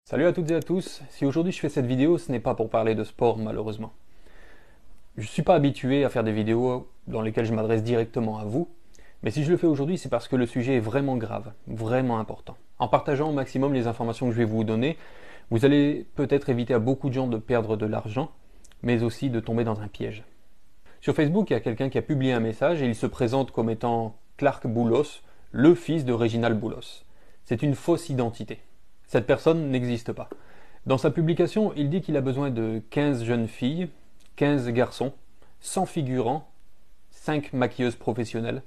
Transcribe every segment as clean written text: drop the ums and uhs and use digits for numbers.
Salut à toutes et à tous, si aujourd'hui je fais cette vidéo, ce n'est pas pour parler de sport malheureusement. Je ne suis pas habitué à faire des vidéos dans lesquelles je m'adresse directement à vous, mais si je le fais aujourd'hui, c'est parce que le sujet est vraiment grave, vraiment important. En partageant au maximum les informations que je vais vous donner, vous allez peut-être éviter à beaucoup de gens de perdre de l'argent, mais aussi de tomber dans un piège. Sur Facebook, il y a quelqu'un qui a publié un message et il se présente comme étant Clark Boulos, le fils de Réginald Boulos. C'est une fausse identité. Cette personne n'existe pas. Dans sa publication, il dit qu'il a besoin de 15 jeunes filles, 15 garçons, 100 figurants, 5 maquilleuses professionnelles,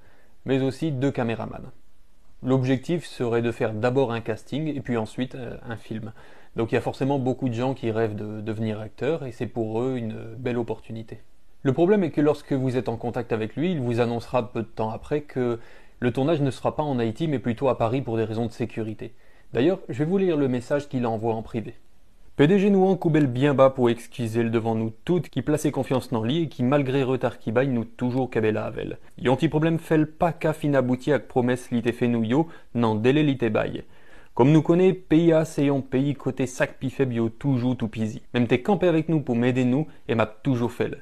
mais aussi 2 caméramans. L'objectif serait de faire d'abord un casting et puis ensuite un film. Donc il y a forcément beaucoup de gens qui rêvent de devenir acteurs et c'est pour eux une belle opportunité. Le problème est que lorsque vous êtes en contact avec lui, il vous annoncera peu de temps après que le tournage ne sera pas en Haïti mais plutôt à Paris pour des raisons de sécurité. D'ailleurs, je vais vous lire le message qu'il envoie en privé. PDG nous en coubelle bien bas pour excuser le devant nous toutes qui plaçait confiance dans lui et qui malgré retard qui baille nous toujours cabella avec. Yon ti problème fait pas qu'à fin abouti avec promesse li te fait nous yo, nan délai li te baille. Comme nous connaît, pays A c'est yon pays côté sac pi faible yo toujours tout pisi. Même t'es campé avec nous pour m'aider nous et m'a toujours fait.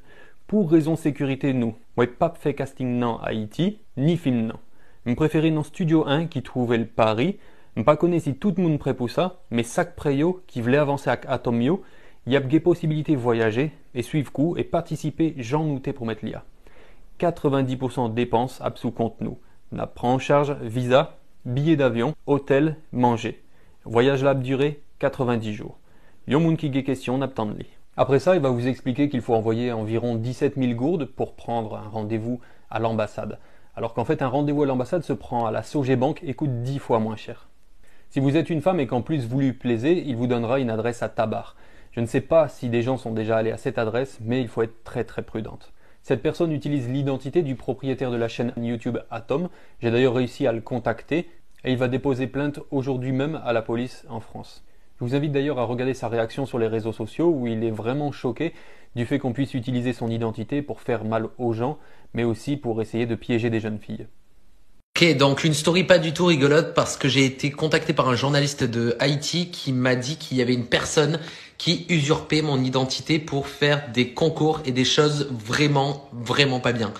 Pour raison sécurité nous, ouais pas fait casting nan Haïti, ni film nan. M'préférer nan Studio 1 qui trouvait le Paris. Je ne connais pas si tout le monde prêt pour ça, mais chaque préyo qui voulait avancer avec Atomio, il y a des possibilités de voyager et suivre coup et participer j'en nouté pour mettre l'IA. 90% de dépenses sous compte nous. On prend en charge visa, billets d'avion, hôtel, manger. Voyage là durée 90 jours. Yon moun qui get question n'attend de lui. Après ça, il va vous expliquer qu'il faut envoyer environ 17 000 gourdes pour prendre un rendez-vous à l'ambassade. Alors qu'en fait, un rendez-vous à l'ambassade se prend à la Sogebank et coûte 10 fois moins cher. Si vous êtes une femme et qu'en plus vous lui plaisez, il vous donnera une adresse à Tabar. Je ne sais pas si des gens sont déjà allés à cette adresse, mais il faut être très très prudente. Cette personne utilise l'identité du propriétaire de la chaîne YouTube Atom. J'ai d'ailleurs réussi à le contacter et il va déposer plainte aujourd'hui même à la police en France. Je vous invite d'ailleurs à regarder sa réaction sur les réseaux sociaux où il est vraiment choqué du fait qu'on puisse utiliser son identité pour faire mal aux gens, mais aussi pour essayer de piéger des jeunes filles. Ok, donc une story pas du tout rigolote parce que j'ai été contacté par un journaliste de Haïti qui m'a dit qu'il y avait une personne qui usurpait mon identité pour faire des concours et des choses vraiment pas bien.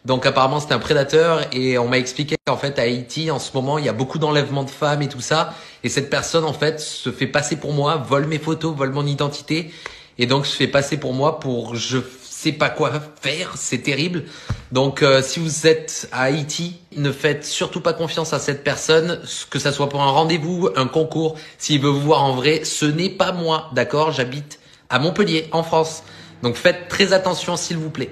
Donc apparemment c'était un prédateur et on m'a expliqué qu'en fait à Haïti en ce moment il y a beaucoup d'enlèvements de femmes et tout ça et cette personne en fait se fait passer pour moi, vole mes photos, vole mon identité et donc se fait passer pour moi pour je sais pas quoi faire, c'est terrible. Donc si vous êtes à Haïti, ne faites surtout pas confiance à cette personne, que ça soit pour un rendez-vous, un concours, s'il veut vous voir en vrai, ce n'est pas moi, d'accord? J'habite à Montpellier, en France. Donc faites très attention s'il vous plaît.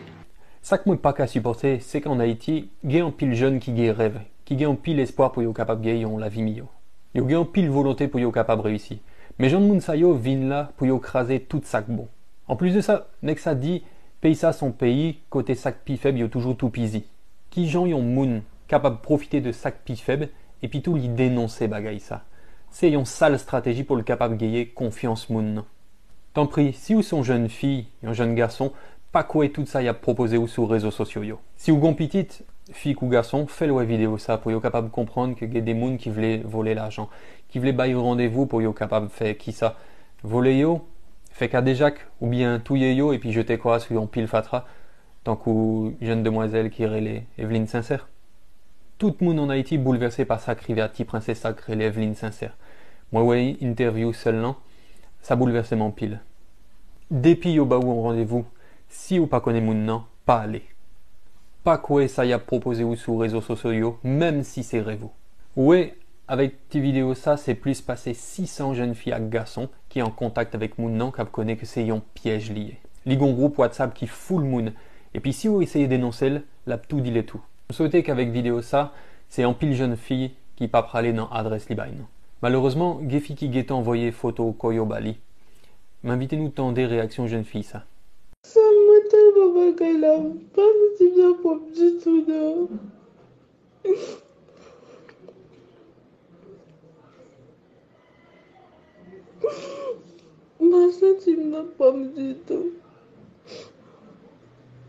Ça que moi pas qu'à supporter, c'est qu'en Haïti, il y a un pile jeune qui a rêve, qui a un pile espoir pour y capable gagner la vie mieux. Il y a un pile volonté pour y capable réussir. Mais Jean moun sa yo vin là pour y craser tout sac bon. En plus de ça, Nexa dit pays ça son pays, côté sac pi faible, yo toujours tout pisi. Qui gens yon moun capable de profiter de sac pi faible et puis tout lui dénoncer bagay ça. C'est une sale stratégie pour le capable gagner confiance moun. Tant pis, si vous sont jeune fille, un jeune garçon, pas quoi tout ça y a proposé ou sur les réseaux sociaux yo. Si vous gon petite, fille ou garçon, faites-le vidéo ça pour yo capable comprendre que y a des moun qui voulaient voler l'argent, qui voulaient bailler rendez-vous pour yo capable faire qui ça. Voler yo, fait qu'à des jacques ou bien touiller yo et puis jeter quoi sur un pile fatra, tant qu'une jeune demoiselle qui relait Evelyne Sincère. Tout le monde en Haïti bouleversé par sa criée à petit princesse sacrée Evelyne Sincère. Moi ouais, interview seulement, ça bouleversait mon pile. Depuis au bas où on rendez-vous, si ou pas connaît moun nan, pas aller. Pas quoi ça y a proposé ou sur réseaux sociaux, même si c'est rêve. Ouais, avec tes vidéos ça, c'est plus passé 600 jeunes filles à garçons qui en contact avec moun nan qui connaît que c'est un piège lié. Ligon groupe WhatsApp qui fout le moun. Et puis si vous essayez d'énoncer, la tout dit le tout. Je souhaitais qu'avec vidéo ça, c'est en pile jeune fille qui pas praler dans adresse libaine. Malheureusement, Gefi qui guette envoyé photo Koyo Bali. M'invitez-nous tant des réactions jeunes filles ça. Ça me tellement bagaille là, pas si bien pour du tout non. Ma senti n'a pas du tout.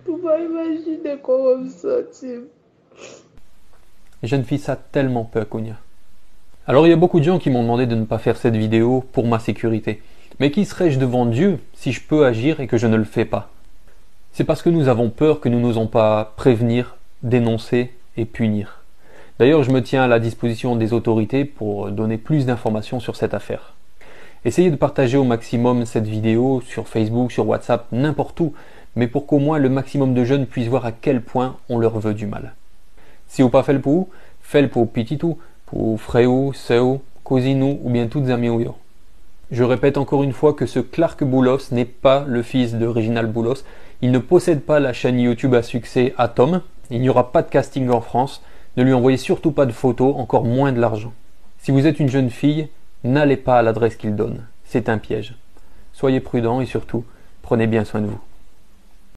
Pour pas imaginer comment me sentir. Les jeunes filles ça tellement peur qu'on y a. Alors il y a beaucoup de gens qui m'ont demandé de ne pas faire cette vidéo pour ma sécurité. Mais qui serais-je devant Dieu si je peux agir et que je ne le fais pas? C'est parce que nous avons peur que nous n'osons pas prévenir, dénoncer et punir. D'ailleurs, je me tiens à la disposition des autorités pour donner plus d'informations sur cette affaire. Essayez de partager au maximum cette vidéo sur Facebook, sur WhatsApp, n'importe où, mais pour qu'au moins le maximum de jeunes puissent voir à quel point on leur veut du mal. Si vous pas fait le pour pititou, pour frère, sœur, cousine ou bien toutes amies. Je répète encore une fois que ce Clark Boulos n'est pas le fils de Reginald Boulos. Il ne possède pas la chaîne YouTube à succès Atom. Il n'y aura pas de casting en France. Ne lui envoyez surtout pas de photos, encore moins de l'argent. Si vous êtes une jeune fille, n'allez pas à l'adresse qu'il donne. C'est un piège. Soyez prudents et surtout, prenez bien soin de vous.